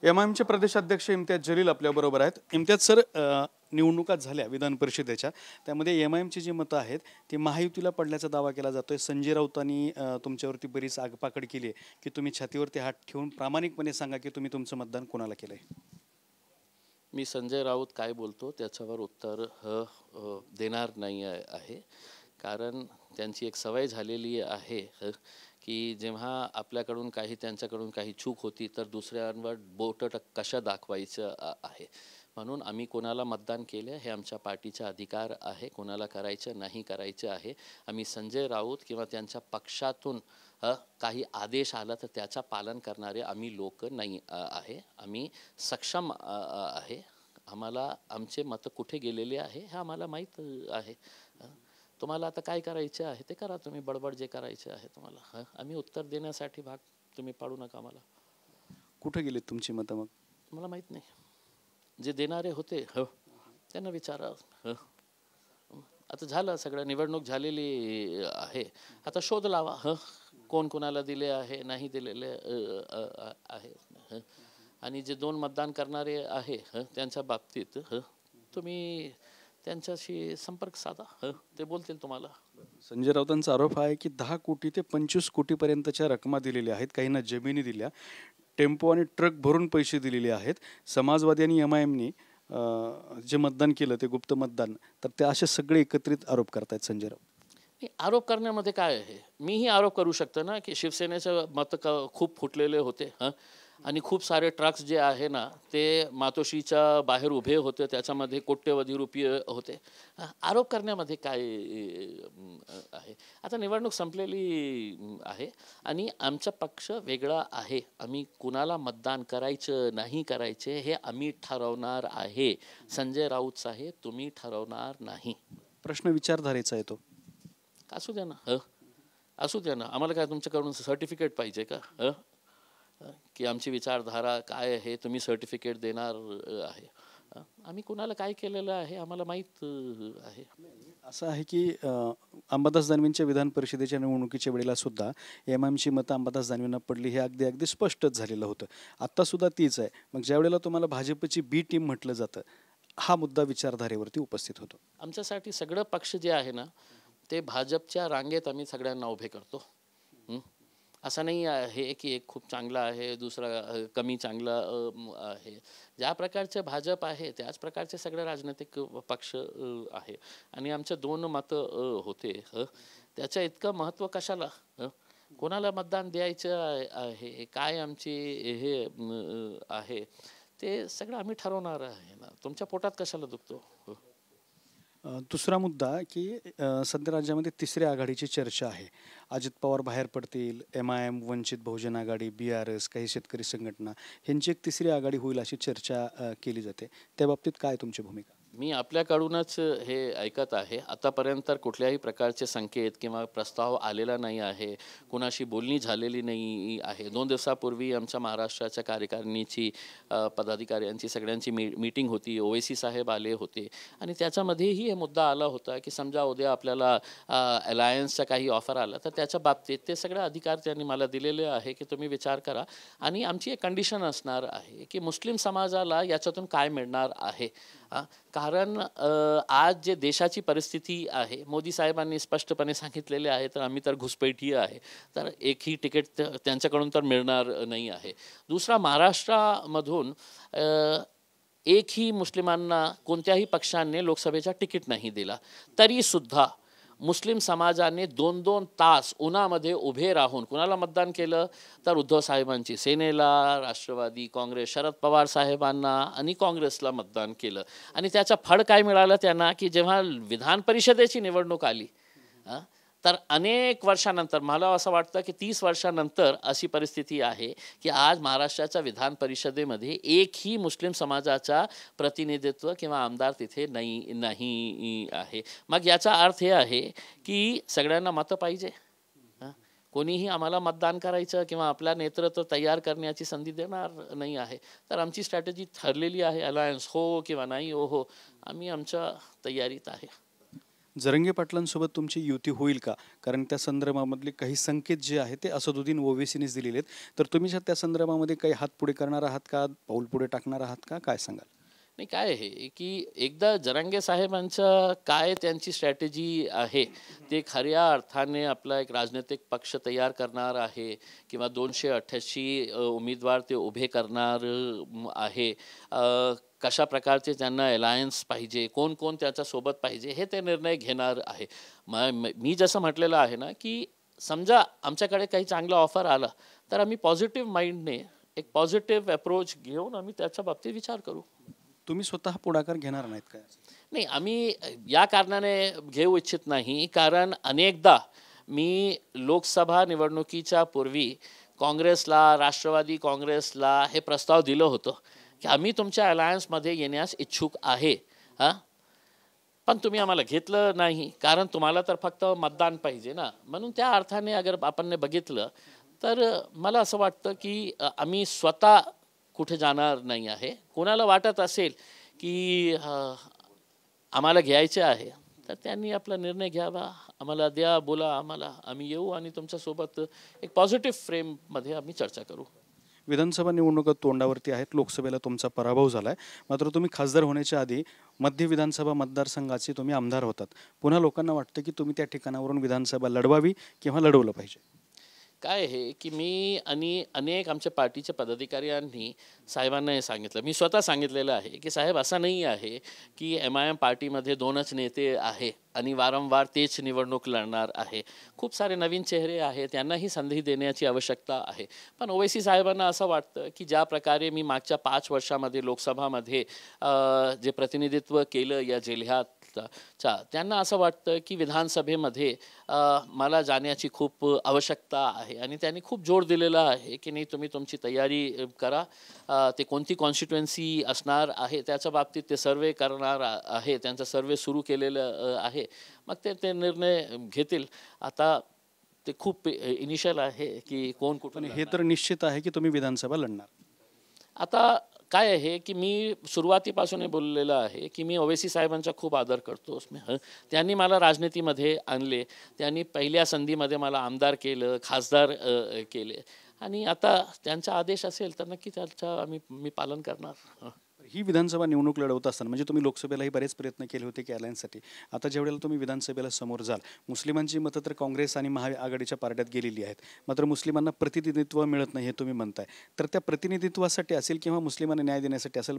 एमआयएमचे प्रदेशाध्यक्ष इम्तियाज जलील आपल्याबरोबर आहेत. इम्तियाज सर, निवडणुका झाल्या विधान परिषदेच्या, त्यामध्ये एमआयएमची जी मतं आहेत ती महायुतीला पडल्याचा दावा केला जातोय. संजय राऊतांनी तुमच्यावरती बरीच आगपाकड केली आहे की तुम्ही छातीवरती हात ठेवून प्रामाणिकपणे सांगा की तुम्ही तुमचं मतदान कोणाला केलंय. मी संजय राऊत काय बोलतो त्याच्यावर उत्तर देणार नाही आहे, कारण त्यांची एक सवय झालेली आहे की जेव्हा आपल्याकडून काही त्यांच्याकडून काही चूक होती तर दुसऱ्यांवर बोट कशा दाखवायचं आहे. म्हणून आम्ही कोणाला मतदान केले हे आमच्या पार्टीचा अधिकार आहे, कोणाला करायचं नाही करायचं आहे. आम्ही संजय राऊत किंवा त्यांच्या पक्षातून काही आदेश आला तर त्याचा पालन करणारे आम्ही लोक नाही आहे. आम्ही सक्षम आहे. आम्हाला आमचे मतं कुठे गेलेले आहे हे आम्हाला माहीत आहे. तुम्हाला आता काय करायचे आहे ते करा, तुम्ही बडबड जे करायचे आहे तुम्हाला. आम्ही उत्तर देण्यासाठी भाग तुम्ही पाडू नका आम्हाला. कुठे गेलेत तुमची मतं मग? मला माहीत नाही. जे देणारे होते त्यांना विचारा. आता झालं, सगळं निवडणूक झालेली आहे. आता शोध लावा कोण कोणाला दिले आहे नाही दिलेले आहे. आणि जे 2 मतदान करणारे आहे त्यांच्या बाबतीत तुम्ही त्यांच्याशी संपर्क साधा, ते बोलतील तुम्हाला. संजय राऊतांचा आरोप आहे की 10 कोटी ते 25 कोटीपर्यंतच्या रकमा दिलेल्या आहेत, काहींना जमिनी दिल्या, टेम्पो आणि ट्रक भरून पैसे दिलेले आहेत. समाजवादी आणि एमआयएमनी जे मतदान केलं ते गुप्त मतदान, तर ते असे सगळे एकत्रित आरोप करतायत संजय राऊत. आरोप करण्यामध्ये काय आहे? मीही आरोप करू शकतो ना की शिवसेनेचं मत खूप फुटलेले होते आणि खूप सारे ट्रक्स जे आहे ना ते मातोश्रीच्या बाहेर उभे होते, त्याच्यामध्ये कोट्यवधी रुपये होते. आरोप करण्यामध्ये काय आहे? आता निवडणूक संपलेली आहे आणि आमचा पक्ष वेगळा आहे. आम्ही कुणाला मतदान करायचं नाही करायचे हे आम्ही ठरवणार आहे. संजय राऊत साहेब तुम्ही ठरवणार नाही. प्रश्न विचारधारेचा आहे तो. असू द्या ना, असू द्या ना. आम्हाला काय तुमच्याकडून सर्टिफिकेट पाहिजे का की आमची विचारधारा काय आहे तुम्ही सर्टिफिकेट देणार आहे? आम्ही कुणाला काय केलेलं आहे आम्हाला माहीत आहे. असं आहे की अंबादास दानवेंच्या विधान परिषदेच्या निवडणुकीच्या वेळेला सुद्धा एमआयएमची मतं अंबादास दानवेंना पडली हे अगदी स्पष्टच झालेलं होतं. आत्तासुद्धा तीच आहे. मग ज्या वेळेला तुम्हाला भाजपची बी टीम म्हटलं जातं, हा मुद्दा विचारधारेवरती उपस्थित होतो. आमच्यासाठी सगळं पक्ष जे आहे ना ते भाजपच्या रांगेत आम्ही सगळ्यांना उभे करतो. असं नाही आहे की एक खूप चांगला आहे दुसरा कमी चांगला आहे. ज्या प्रकारचे भाजप आहे त्याच प्रकारचे सगळे राजनैतिक पक्ष आहे. आणि आमचे 2 मतं होते, त्याचं इतकं महत्त्व कशाला? कोणाला मतदान द्यायचं आहे, काय आमची हे आहे ते सगळं आम्ही ठरवणार आहे ना. तुमच्या पोटात कशाला दुखतो? दुसरा मुद्दा की सध्या राज्यामध्ये तिसऱ्या आघाडीची चर्चा आहे. अजित पवार बाहेर पडतील, एमआयएम, वंचित बहुजन आघाडी, BRS, काही शेतकरी संघटना ह्यांची एक तिसरी आघाडी होईल अशी चर्चा केली जाते. त्या बाबतीत काय तुमची भूमिका? मी आपल्याकडूनच हे ऐकत आहे. आतापर्यंत तर कुठल्याही प्रकारचे संकेत किंवा प्रस्ताव आलेला नाही आहे. कुणाशी बोलणी झालेली नाही आहे. 2 दिवसापूर्वी आमच्या महाराष्ट्राच्या कार्यकारिणीची पदाधिकाऱ्यांची सगळ्यांची मीटिंग होती. OWC साहेब आले होते आणि त्याच्यामध्येही हे मुद्दा आला होता की समजा उद्या आपल्याला अलायन्सचा काही ऑफर आला तर त्याच्या बाबतीत ते सगळे अधिकार त्यांनी मला दिलेले आहे की तुम्ही विचार करा. आणि आमची एक कंडिशन असणार आहे की मुस्लिम समाजाला याच्यातून काय मिळणार आहे. कारण आज जे देशाची परिस्थिती आहे, मोदी साहेबांनी स्पष्टपणे सांगितलेले आहे, तर आम्ही तर घुसपैठी आहे, तर एकही तिकीट त्यांच्याकडून तर मिळणार नाही आहे. दुसरा, महाराष्ट्रामधून एकही मुस्लिमांना कोणत्याही पक्षाने लोकसभेचा तिकीट नाही दिला, तरीसुद्धा मुस्लिम समाजाने 2-2 तास उन्हामध्ये उभे राहून कुणाला मतदान केलं तर उद्धव साहेबांची सेनेला, राष्ट्रवादी काँग्रेस, शरद पवार साहेबांना आणि काँग्रेसला मतदान केलं. आणि त्याचं फळ काय मिळालं त्यांना की जेव्हा विधान परिषदेची निवडणूक आली तर अनेक वर्षानंतर, मला असं वाटतं की 30 वर्षानंतर अशी परिस्थिती आहे की आज महाराष्ट्राच्या विधान परिषदेमध्ये एकही मुस्लिम समाजाचा प्रतिनिधित्व किंवा आमदार तिथे नाही आहे. मग याचा अर्थ हे आहे की सगळ्यांना मतं पाहिजे. कोणीही आम्हाला मतदान करायचं किंवा आपला नेतृत्व तयार करण्याची संधी देणार नाही आहे. तर आमची स्ट्रॅटेजी ठरलेली आहे. अलायन्स हो किंवा नाही हो, आम्ही आमच्या तयारीत आहे. जरांगे पाटलांसोबत तुमची युती होईल का? कारण त्या संदर्भामधले काही संकेत जे आहेत ते असदुद्दीन ओवेसीनेच दिलेले आहेत. तर तुम्ही त्या संदर्भामध्ये काही हात पुढे करणार आहात का? पाऊल पुढे टाकणार आहात का? काय सांगाल? नाही, काय आहे की एकदा जरांगे साहेबांचं काय त्यांची स्ट्रॅटेजी आहे, ते खऱ्या अर्थाने आपला एक राजनैतिक पक्ष तयार करणार आहे किंवा 288 उमेदवार ते उभे करणार आहे. कशा प्रकारचे त्यांना अलायन्स पाहिजे, कोण कोण त्याच्यासोबत पाहिजे, हे ते निर्णय घेणार आहे. मी जसं म्हटलेलं आहे ना, की समजा आमच्याकडे काही चांगला ऑफर आला तर आम्ही पॉझिटिव्ह माइंडने एक पॉझिटिव्ह अप्रोच घेऊन आम्ही त्याच्या बाबतीत विचार करू. तुम्ही स्वतः पुढाकार घेणार नाहीत काय? नाही, आम्ही या कारणाने घेऊ इच्छित नाही, कारण अनेकदा मी लोकसभा निवडणुकीच्या पूर्वी काँग्रेसला, राष्ट्रवादी काँग्रेसला हे प्रस्ताव दिलं होतं की आम्ही तुमच्या अलायन्समध्ये येण्यास इच्छुक आहे, हां, पण तुम्ही आम्हाला घेतलं नाही, कारण तुम्हाला तर फक्त मतदान पाहिजे ना. म्हणून त्या अर्थाने अगर आपण बघितलं तर मला असं वाटतं की आम्ही स्वतः कुठे जाणार नाही आहे. कोणाला वाटत असेल की आम्हाला घ्यायचे आहे तर त्यांनी आपला निर्णय घ्यावा, आम्हाला द्या, बोला आम्हाला, आम्ही येऊ आणि तुमच्यासोबत एक पॉझिटिव्ह फ्रेममध्ये आम्ही चर्चा करू. विधानसभा निवडणुका तोंडावरती आहेत. लोकसभेला तुमचा पराभव झालाय, मात्र तुम्ही खासदार होण्याच्या आधी मध्य विधानसभा मतदारसंघाचे तुम्ही आमदार होतात. पुन्हा लोकांना वाटतं की तुम्ही त्या ठिकाणावरून विधानसभा लढवावी किंवा लढवलं पाहिजे. काय आहे की मी आणि अनेक आमच्या पार्टीच्या पदाधिकाऱ्यांनी साहेबांना हे सांगितलं, मी स्वतः सांगितलेलं आहे की साहेब, असं नाही आहे की MIM पार्टीमध्ये 2च नेते आहे आणि वारंवार तेच निवडणूक लढणार आहे. खूप सारे नवीन चेहरे आहेत, त्यांनाही संधी देण्याची आवश्यकता आहे. पण ओवैसी साहेबांना असं वाटतं की ज्या प्रकारे मी मागच्या 5 वर्षामध्ये लोकसभामध्ये जे प्रतिनिधित्व केलं या जिल्ह्यात, त्यांना असं वाटतं की विधानसभेमध्ये मला जाण्याची खूप आवश्यकता आहे आणि त्यांनी खूप जोर दिलेला आहे की नाही, तुम्ही तुमची तयारी करा. ते कोणती कॉन्स्टिट्युएन्सी असणार आहे त्याच्या बाबतीत ते सर्वे करणार आहे, त्यांचा सर्वे सुरू केलेलं आहे. मग ते निर्णय घेतील. आता ते खूप इनिशियल आहे की कोण कुठून. हे तर निश्चित आहे की तुम्ही विधानसभा लढणार. आता काय आहे की मी सुरुवातीपासून हे बोललेलं आहे की मी ओवैसी साहेबांचा खूप आदर करतो. त्यांनी मला राजनीतीमध्ये आणले, त्यांनी पहिल्या संधीमध्ये मला आमदार केलं, खासदार केले आणि आता त्यांचा आदेश असेल तर नक्की त्याचा मी पालन करणार. ही विधानसभा निवडणूक लढवत असताना म्हणजे तुम्ही लोकसभेलाही बरेच प्रयत्न केले होते की अलायन्ससाठी, आता ज्यावेळेला तुम्ही विधानसभेला समोर जाल, मुस्लिमांची मतं तर काँग्रेस आणि महाआघाडीच्या पारड्यात गेलेली आहेत, मात्र मुस्लिमांना प्रतिनिधित्व मिळत नाही हे तुम्ही म्हणताय. तर त्या प्रतिनिधित्वासाठी असेल किंवा मुस्लिमांना न्याय देण्यासाठी असेल,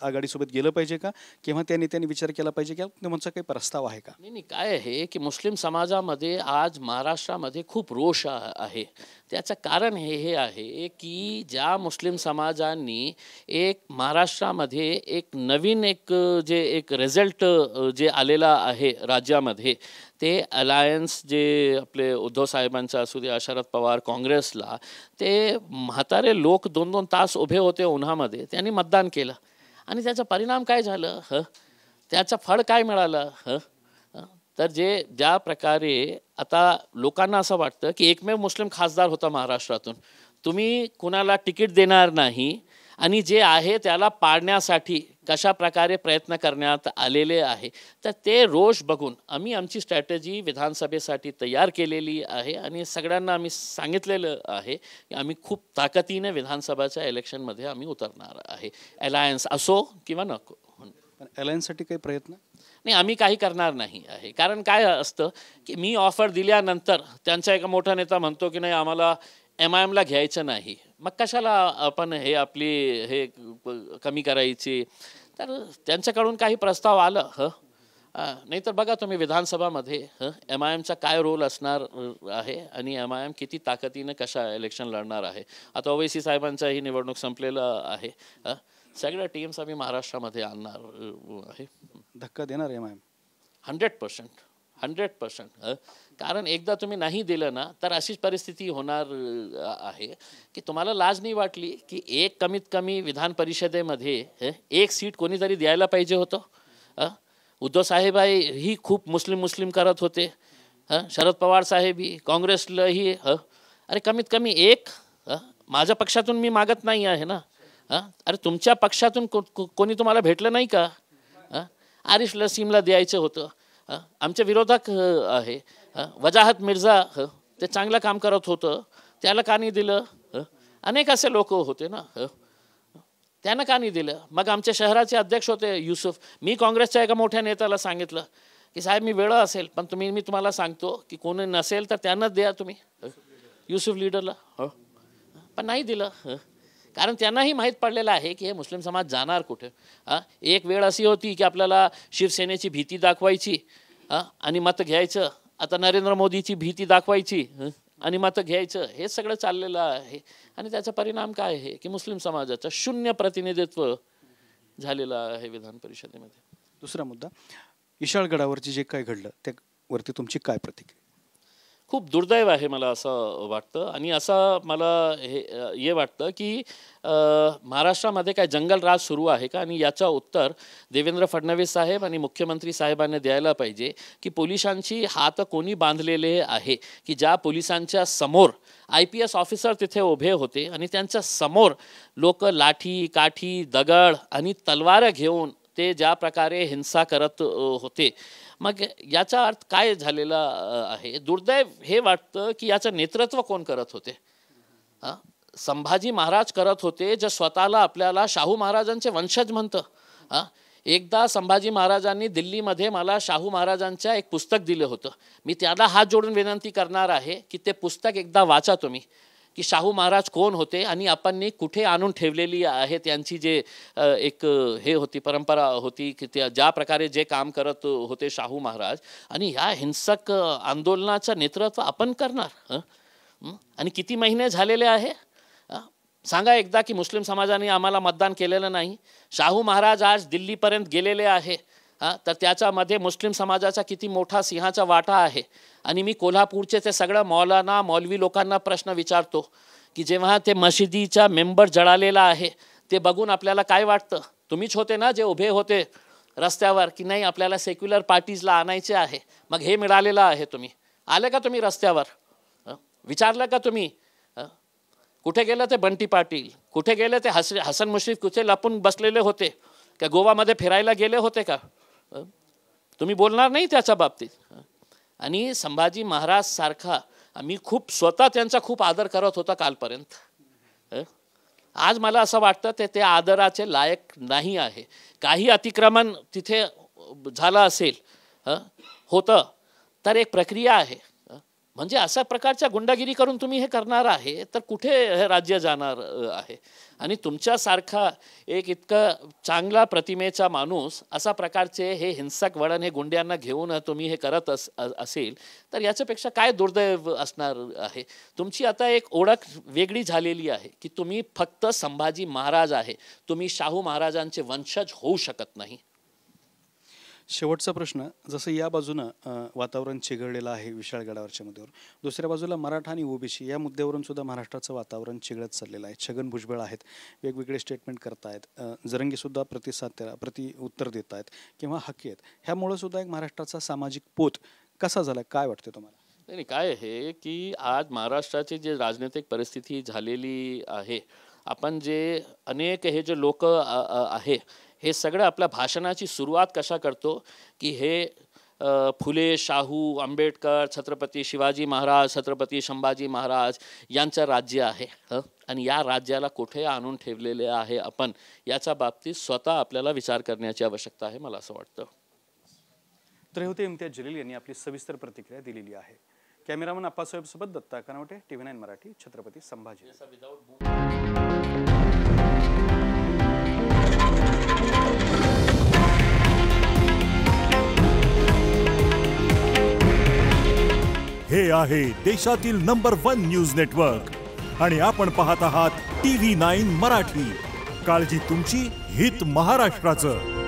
आघाडीसोबत गेलं पाहिजे का, किंवा त्या नेत्यांनी विचार केला पाहिजे की तुमचा काही प्रस्ताव आहे का? नाही, काय आहे की मुस्लिम समाजामध्ये आज महाराष्ट्रामध्ये खूप रोष आहे. त्याचं कारण हे आहे की ज्या मुस्लिम समाजांनी एक महाराष्ट्रामध्ये एक नवीन एक रिझल्ट जे आलेला आहे राज्यामध्ये, ते अलायन्स जे आपले उद्धव साहेबांचा असू द्या, शरद पवार काँग्रेसला, ते म्हातारे लोक 2-2 तास उभे होते उन्हामध्ये, त्यांनी मतदान केलं आणि त्याचा परिणाम काय झालं, त्याचं फळ काय मिळालं. तर ज्या प्रकारे आता लोकांना असं वाटतं की एकमेव मुस्लिम खासदार होता महाराष्ट्रातून, तुम्ही कुणाला तिकीट देणार नाही आणि जे आहे त्याला पाडण्यासाठी कशा प्रकारे प्रयत्न करण्यात आलेले आहे, तर ते रोष बघून आम्ही आमची स्ट्रॅटेजी विधानसभेसाठी तयार केलेली आहे आणि सगळ्यांना आम्ही सांगितलेलं आहे की आम्ही खूप ताकदीने विधानसभाच्या इलेक्शनमध्ये आम्ही उतरणार आहे, अलायन्स असो किंवा नको. अलायन्ससाठी काही प्रयत्न नाही, आम्ही काही करणार नाही आहे. कारण काय असतं की मी ऑफर दिल्यानंतर त्यांचा एक मोठा नेता म्हणतो की नाही, आम्हाला MIMला घ्यायचं नाही, मग कशाला आपण हे कमी करायची. तर त्यांच्याकडून काही प्रस्ताव आलं नाही तर बघा तुम्ही विधानसभामध्ये MIMचा काय रोल असणार आहे आणि MIM किती ताकदीनं कशा इलेक्शन लढणार आहे. आता ओवैसी साहेबांचाही निवडणूक संपलेलं आहे. सगळ्या टीम्स आम्ही महाराष्ट्रामध्ये आणणार आहे. धक्का देणार MIM 100%. कारण एकदा तुम्ही नाही दिलं ना तर अशीच परिस्थिती होणार आहे की तुम्हाला लाज नाही वाटली की कमीत कमी विधान परिषदेमध्ये एक सीट कोणीतरी द्यायला पाहिजे होतं. उद्धव साहेब ही खूप मुस्लिम करत होते, शरद पवार साहेबही, काँग्रेसलाही. अरे कमीत कमी माझ्या पक्षातून मी मागत नाही आहे ना. अरे तुमच्या पक्षातून कोणी तुम्हाला भेटलं नाही का? आरिफ लसीमला द्यायचं होतं, आमचे विरोधक आहे वजाहत मिर्झा ते चांगलं काम करत होतं, त्याला का नाही दिलं? अनेक असे लोक होते ना, त्यानं का नाही दिलं? मग आमचे शहराचे अध्यक्ष होते युसुफ, मी काँग्रेसच्या एका मोठ्या नेत्याला सांगितलं की साहेब मी वेळ असेल पण मी तुम्हाला सांगतो की कोणी नसेल तर त्यांनाच द्या तुम्ही, युसुफ लीडरला. पण नाही दिलं, कारण त्यांनाही माहीत पडलेलं आहे की हे मुस्लिम समाज जाणार कुठे. एक वेळ अशी होती की आपल्याला शिवसेनेची भीती दाखवायची आणि मत घ्यायचं, आता नरेंद्र मोदीची भीती दाखवायची आणि मत घ्यायचं, हे सगळं चाललेलं आहे. आणि त्याचा परिणाम काय आहे की मुस्लिम समाजाचं शून्य प्रतिनिधित्व झालेलं आहे विधान परिषदेमध्ये. दुसरा मुद्दा, विशाळगडावरची जे काय घडलं त्यावरती तुमची काय प्रतिक्रिया? खूप दुर्दैव आहे मला असं वाटतं. आणि असं मला हे वाटतं की महाराष्ट्रामध्ये काय जंगलराज सुरू आहे का? आणि याचं उत्तर देवेंद्र फडणवीस साहेब आणि मुख्यमंत्री साहेबांनी द्यायला पाहिजे की पोलिसांची हात कोणी बांधलेले आहे की ज्या पोलिसांच्या समोर IPS ऑफिसर तिथे उभे होते आणि त्यांच्या समोर लोक लाठी काठी दगड आणि तलवार घेऊन ते ज्या प्रकारे हिंसा करत होते. मग याचा अर्थ काय झालेला आहे? दुर्दैव हे वाटतं की याचं नेतृत्व कोण करत होते? संभाजी महाराज करत होते, जे स्वतःला आपल्याला शाहू महाराजांचे वंशज म्हणतं. एकदा संभाजी महाराजांनी दिल्लीमध्ये मला शाहू महाराजांचं एक पुस्तक दिलं होतं. मी त्याला हात जोडून विनंती करणार आहे की ते पुस्तक एकदा वाचा तुम्ही, की शाहू महाराज कोण होते आणि आपण कुठे आणून ठेवलेली आहे त्यांची जे एक हे होती परंपरा होती की त्या ज्या प्रकारे जे काम करत होते शाहू महाराज. आणि ह्या हिंसक आंदोलनाचं नेतृत्व आपण करणार. आणि किती महिने झालेले आहे सांगा एकदा की मुस्लिम समाजाने आम्हाला मतदान केलेलं नाही. शाहू महाराज आज दिल्लीपर्यंत गेलेले आहे, तर त्याच्यामध्ये मुस्लिम समाजाचा किती मोठा सिंहाचा वाटा आहे. आणि मी कोल्हापूरचे ते सगळं मौलाना मौलवी लोकांना प्रश्न विचारतो की जेव्हा ते मशिदीचा मेंबर जळालेला आहे ते बघून आपल्याला काय वाटतं? तुम्हीच होते ना जे उभे होते रस्त्यावर की नाही आपल्याला सेक्युलर पार्टीजला आणायचे आहे. मग हे मिळालेलं आहे. तुम्ही आले का? तुम्ही रस्त्यावर विचारलं का? तुम्ही कुठे गेले ते बंटी पाटील? कुठे गेले ते हसन मुश्रीफ? कुठे लपून बसलेले होते का? गोवामध्ये फिरायला गेले होते का? तुम्ही बोलणार नाही त्याच्या बाबतीत. आणि संभाजी महाराज सारखा मी खूप स्वतः त्यांचा खूप आदर करत होता कालपर्यंत. आज मला असं वाटतं ते आदराचे लायक नाही आहे. काही अतिक्रमण तिथे झालं असेल होतं तर एक प्रक्रिया आहे. म्हणजे अशा प्रकारच्या गुंडागिरी करून तुम्ही हे करणार आहे तर कुठे हे राज्य जाणार आहे? आणि तुमच्यासारखा एक इतका चांगला प्रतिमेचा माणूस अशा प्रकारचे हे हिंसक वळण हे गुंड्यांना घेऊन तुम्ही हे करत असेल तर याच्यापेक्षा काय दुर्दैव असणार आहे? तुमची आता एक ओळख वेगळी झालेली आहे की तुम्ही फक्त संभाजी महाराज आहे, तुम्ही शाहू महाराजांचे वंशज होऊ शकत नाही. शेवटचा प्रश्न, जसं या बाजूनं वातावरण चिघळलेलं आहे विशाळगडावरच्या मुद्द्यावर, दुसऱ्या बाजूला मराठा आणि OBC या मुद्द्यावरून सुद्धा महाराष्ट्राचं वातावरण चिघळत चाललेलं आहे. छगन भुजबळ आहेत, वेगवेगळे स्टेटमेंट करतायत, जरंगीसुद्धा प्रति उत्तर देत आहेत किंवा हकी आहेत. ह्यामुळं सुद्धा एक महाराष्ट्राचा सामाजिक पोत कसा झाला, काय वाटतं तुम्हाला? नाही, काय आहे की आज महाराष्ट्राची जी राजनैतिक परिस्थिती झालेली आहे, आपण जे अनेक हे जे लोक आहे हे सगळं आपल्या भाषणाची सुरुवात कशा करतो की हे फुले, शाहू, आंबेडकर, छत्रपती शिवाजी महाराज, छत्रपती संभाजी महाराज यांचं राज्य आहे. आणि या राज्याला कुठे आणून ठेवलेले आहे आपण, याच्या बाबतीत स्वतः आपल्याला विचार करण्याची आवश्यकता आहे मला असं वाटतं. तर हे होते इम्तियाज जलील यांनी आपली सविस्तर प्रतिक्रिया दिलेली आहे. कॅमेरामन अप्पासाहेब सोबत दत्ता कानवटे, TV9 मराठी, छत्रपती संभाजी. हे आहे देशातील नंबर 1 न्यूज नेटवर्क आणि आपण पाहत आहात TV9 मराठी. काळजी तुमची, हित महाराष्ट्राचं.